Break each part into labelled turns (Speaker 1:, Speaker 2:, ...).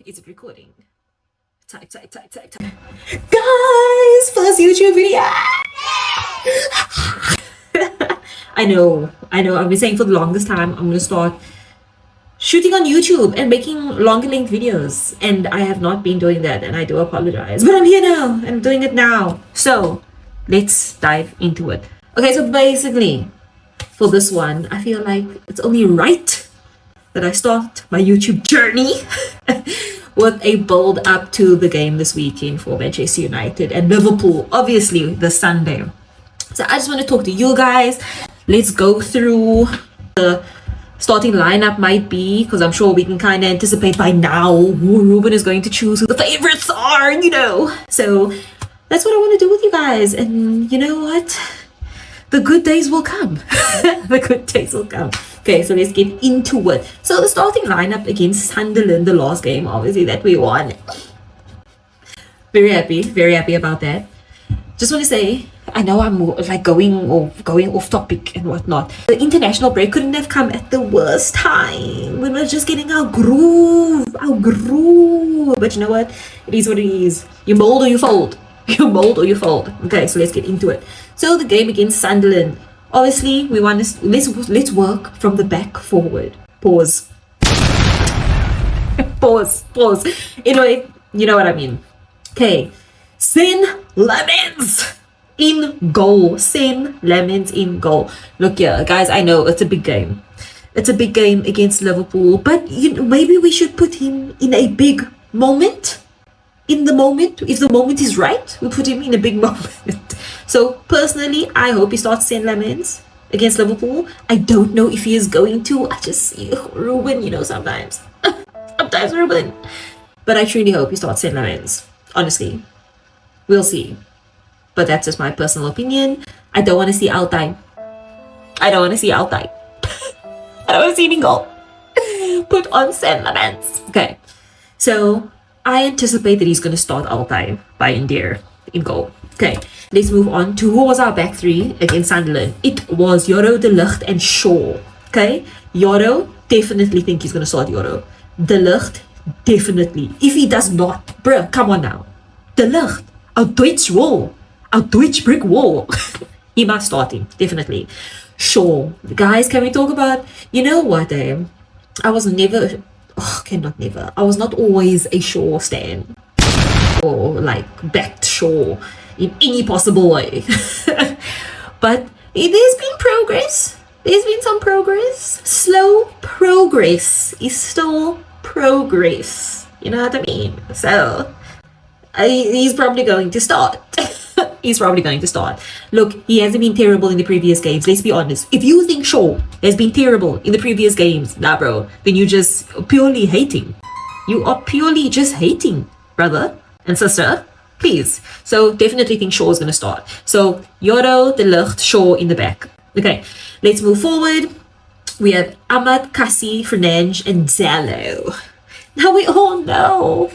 Speaker 1: Is it recording? Type. Guys, first YouTube video. I know. I've been saying for the longest time I'm gonna start shooting on YouTube and making longer length videos, and I have not been doing that, and I do apologize. But I'm here now, and I'm doing it now. So let's dive into it. Okay, so basically, for this one, I feel like it's only right that I start my YouTube journey with a build up to the game this weekend for Manchester United and Liverpool, obviously this Sunday. So I just want to talk to you guys. Let's go through the starting lineup might be, because I'm sure we can kind of anticipate by now who Ruben is going to choose, who the favorites are, So that's what I want to do with you guys. And you know what? The good days will come. The good days will come. Okay, so let's get into it. So the starting lineup against Sunderland, the last game, obviously, that we won. Very happy about that. Just want to say, I know I'm like going off topic and whatnot. The international break couldn't have come at the worst time. We were just getting our groove. But you know what? It is what it is. You mold or you fold. Okay, so let's get into it. So the game against Sunderland. Obviously, we want to let's work from the back forward. Pause. You know what I mean. Okay. Sin Lemons in goal. Look here, guys, I know it's a big game. It's a big game against Liverpool, but maybe we should put him in a big moment. In the moment, if the moment is right, we put him in a big moment. So personally, I hope he starts Sin Lemons against Liverpool. I don't know if he is going to. I just see Ruben, sometimes. Sometimes Ruben. But I truly hope he starts Sin Lemons. Honestly. We'll see. But that's just my personal opinion. I don't want to see Altai. I don't want to see any goal. Put on Sin Lemons. Okay. So I anticipate that he's going to start Altai by Indir in goal. Okay, let's move on to who was our back three against Sunderland. It was Yoro, De Ligt, and Shaw. Okay, Yoro, definitely think he's going to start Yoro. De Ligt, definitely. If he does not, bruh, come on now. De Ligt, our Deutsch brick wall. He must start him, definitely. Shaw, guys, can we talk about, you know what, I was not always a Shaw stan. Or like backed Shaw in any possible way. But there's been progress. There's been some progress. Slow progress is still progress. You know what I mean? So he's probably going to start. Look, he hasn't been terrible in the previous games. Let's be honest. If you think Shaw has been terrible in the previous games, nah, bro, then you're just purely hating. You are purely just hating, brother and sister. Please. So definitely think Shaw is going to start. So Yoro, De Ligt, Shaw in the back. Okay, let's move forward. We have Ahmad, Cassie, Fernandes, and Dallo. Now we all know.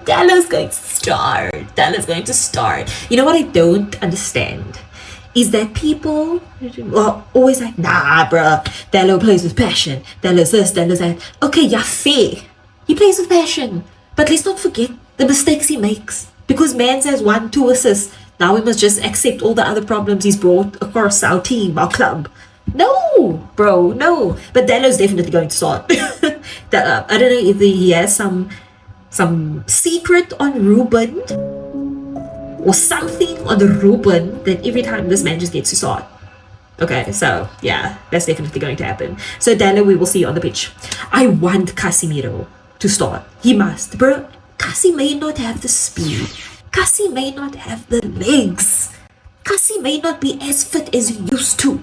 Speaker 1: Dallo's going to start. You know what I don't understand? Is that people are always like, nah, bruh, Dallo plays with passion. Dallo's this, Dallo's that. Okay, yeah, fair. He plays with passion. But let's not forget the mistakes he makes. Because Mans has 1-2 assists. Now we must just accept all the other problems he's brought across our team, our club. No, bro, no. But Dallo's definitely going to start. I don't know if he has some secret on Ruben or something on the Ruben that every time this man just gets to start. Okay, so yeah, that's definitely going to happen. So Dallo, we will see on the pitch. I want Casemiro to start. He must. Bro, Cassie may not have the speed. Cassie may not have the legs. Cassie may not be as fit as he used to.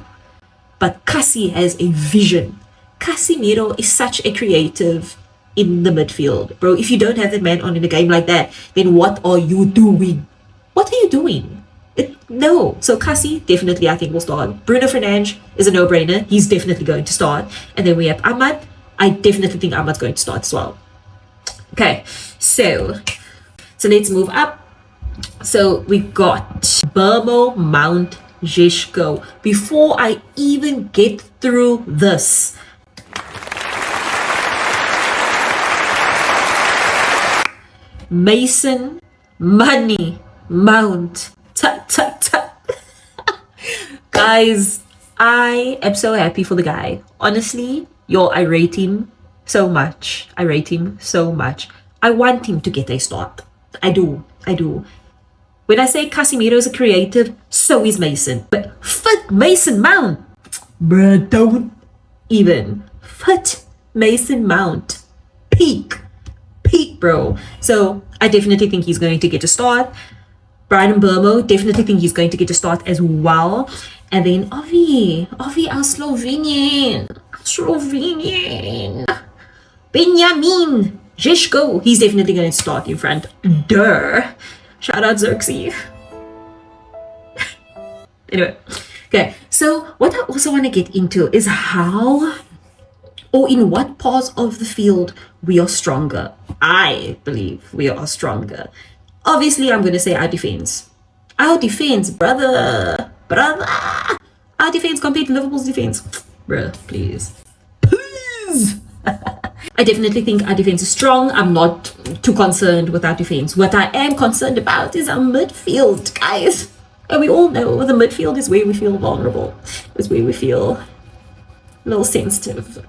Speaker 1: But Cassie has a vision. Casemiro is such a creative in the midfield. Bro, if you don't have that man on in a game like that, then what are you doing? No. So Cassie, definitely I think will start. Bruno Fernandes is a no-brainer. He's definitely going to start. And then we have Ahmad. I definitely think Ahmad's going to start as well. Okay, so let's move up. So we got Burmo, Mount, Zeshko. Before I even get through this, Mason Money Mount. Tut, tut, tut. Guys, I am so happy for the guy. Honestly, I rate him so much. I rate him so much. I want him to get a start. I do. When I say Casemiro is a creative, so is Mason. But fit Mason Mount. Bruh, don't even. Fit Mason Mount. Peak, bro. So I definitely think he's going to get a start. Brian Mbeumo, definitely think he's going to get a start as well. And then Ovi, our Slovenian. Benjamin Zeshko, he's definitely going to start in front. Duh. Shout out Xerxes. Anyway, okay. So what I also want to get into is how or in what parts of the field we are stronger. I believe we are stronger. Obviously, I'm going to say our defense. Our defense, brother. Our defense compared to Liverpool's defense. Bruh, please. I definitely think our defense is strong. I'm not too concerned with our defense. What I am concerned about is our midfield, guys. And we all know the midfield is where we feel vulnerable. It's where we feel a little sensitive.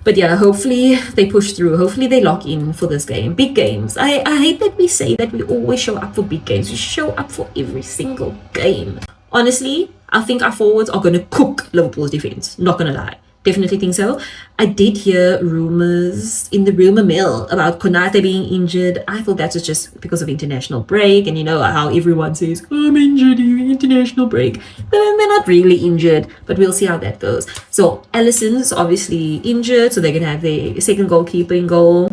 Speaker 1: But yeah, hopefully they push through. Hopefully they lock in for this game. Big games. I hate that we say that we always show up for big games. We show up for every single game. Honestly, I think our forwards are going to cook Liverpool's defense. Not going to lie. Definitely think so. I did hear rumors in the rumor mill about Konate being injured. I thought that was just because of international break. And you know how everyone says, I'm injured, international break. They're not really injured, but we'll see how that goes. So Allison's obviously injured, so they're going to have their second goalkeeper in goal.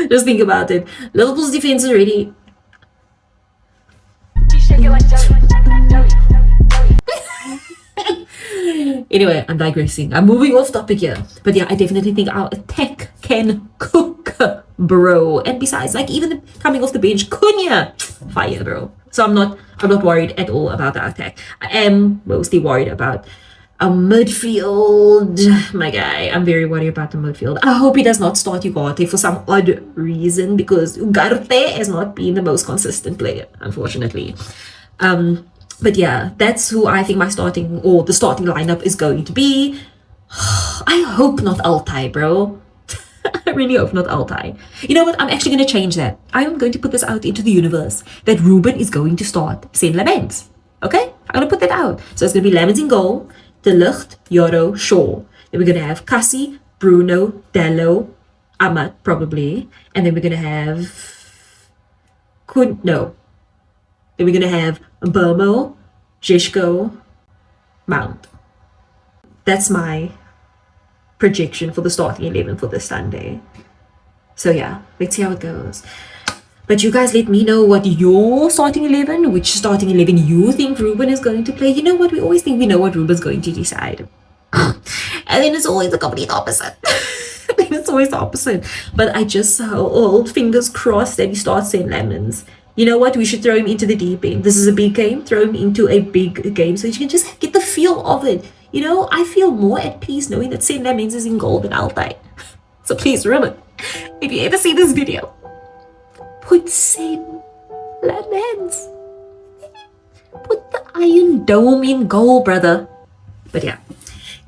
Speaker 1: Just think about it. Liverpool's defense is already... Anyway, I'm digressing. I'm moving off topic here. But yeah, I definitely think our attack can cook, bro. And besides, like even coming off the bench, Cunha, fire, bro. So I'm not worried at all about our attack. I am mostly worried about our midfield. My guy, I'm very worried about the midfield. I hope he does not start Ugarte for some odd reason, because Ugarte has not been the most consistent player, unfortunately. But yeah, that's who I think the starting lineup is going to be. I hope not Altai, bro. I really hope not Altai. You know what? I'm actually going to change that. I'm going to put this out into the universe that Ruben is going to start Saint Lamens. Okay? I'm going to put that out. So it's going to be Lamens in goal, De Ligt, Yoro, Shaw. Then we're going to have Cassie, Bruno, Dallo, Amat probably. And then we're going to have... Then we're going to have Burmo, Zeshko, Mount. That's my projection for the starting 11 for this Sunday. So yeah, let's see how it goes. But you guys let me know what your starting 11, which starting 11 you think Ruben is going to play. You know what? We always think we know what Ruben's going to decide. And then it's always the complete opposite. It's always the opposite. But I just hold fingers crossed that he starts St. Lemons. You know what? We should throw him into the deep end. This is a big game. Throw him into a big game so you can just get the feel of it. You know, I feel more at peace knowing that St. Lemons is in goal than Altai. So please, Ruben, if you ever see this video, put St. Lemons. Put the Iron Dome in goal, brother. But yeah,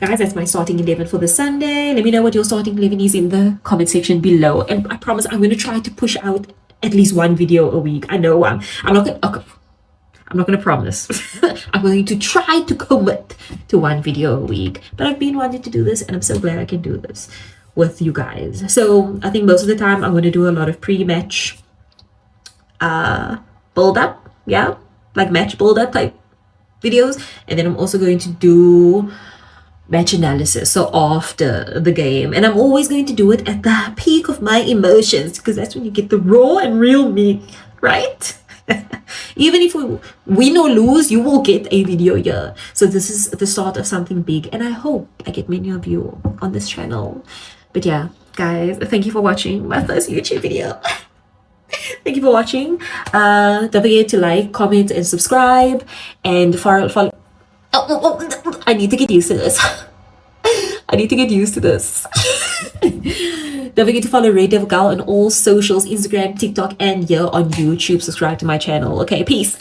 Speaker 1: guys, that's my starting 11 for the Sunday. Let me know what your starting 11 is in the comment section below. And I promise I'm going to try to push out at least one video a week. I know I'm not going to promise. I'm going to try to commit to one video a week. But I've been wanting to do this, and I'm so glad I can do this with you guys. So I think most of the time I'm going to do a lot of pre-match build-up. Yeah, like match build-up type videos. And then I'm also going to do match analysis, so after the game, and I'm always going to do it at the peak of my emotions, because that's when you get the raw and real me, right? Even if we win or lose, you will get a video here. So this is the start of something big, and I hope I get many of you on this channel. But yeah, guys, thank you for watching my first YouTube video. Thank you for watching. Don't forget to like, comment, and subscribe, and follow. I need to get used to this. I need to get used to this. Don't forget to follow Red Devil Gal on all socials, Instagram, TikTok, and here on YouTube. Subscribe to my channel. Okay, peace.